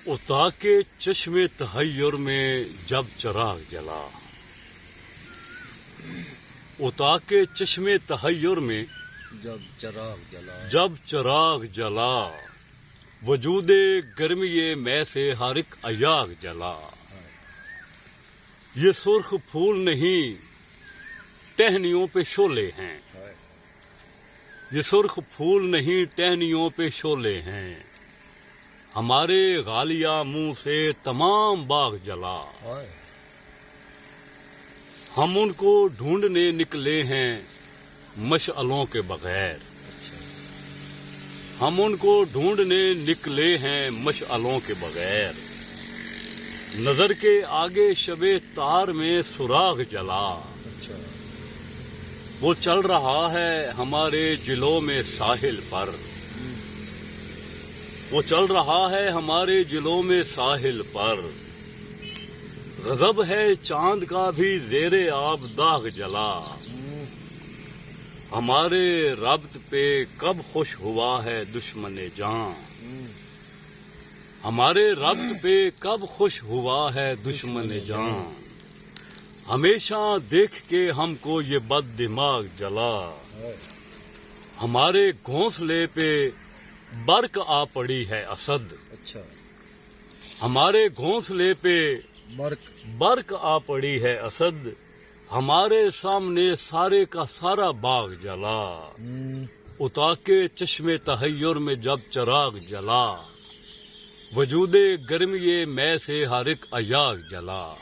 عطا کے چشم تحیر میں جب چراغ جلا، عطا کے چشم تحیر میں جب چراغ جلا، وجود گرمی میں سے ہر ایک ایاغ جلا۔ یہ سرخ پھول نہیں ٹہنیوں پہ شعلے ہیں، یہ سرخ پھول نہیں ٹہنیوں پہ شعلے ہیں، ہمارے غالیہ منہ سے تمام باغ جلا۔ ہم ان کو ڈھونڈنے نکلے ہیں مشعلوں کے بغیر، ہم ان کو ڈھونڈنے نکلے ہیں مشعلوں کے بغیر۔ نظر کے آگے شب تار میں سراغ جلا، وہ چل رہا ہے ہمارے جلوں میں ساحل پر، وہ چل رہا ہے ہمارے جلوں میں ساحل پر۔ غضب ہے چاند کا بھی زیر آب داغ جلا، ہمارے ربط پہ کب خوش ہوا ہے دشمن جاں، ہمارے ربط پہ کب خوش ہوا ہے دشمن جاں۔ ہمیشہ دیکھ کے ہم کو یہ بد دماغ جلا، ہمارے گھونسلے پہ برق آ پڑی ہے اسد، ہمارے گھونسلے پہ برق آ پڑی ہے اسد، ہمارے سامنے سارے کا سارا باغ جلا۔ عطا کے چشم تحیر میں جب چراغ جلا، وجود گرمی میں سے ہر ایک ایاغ جلا۔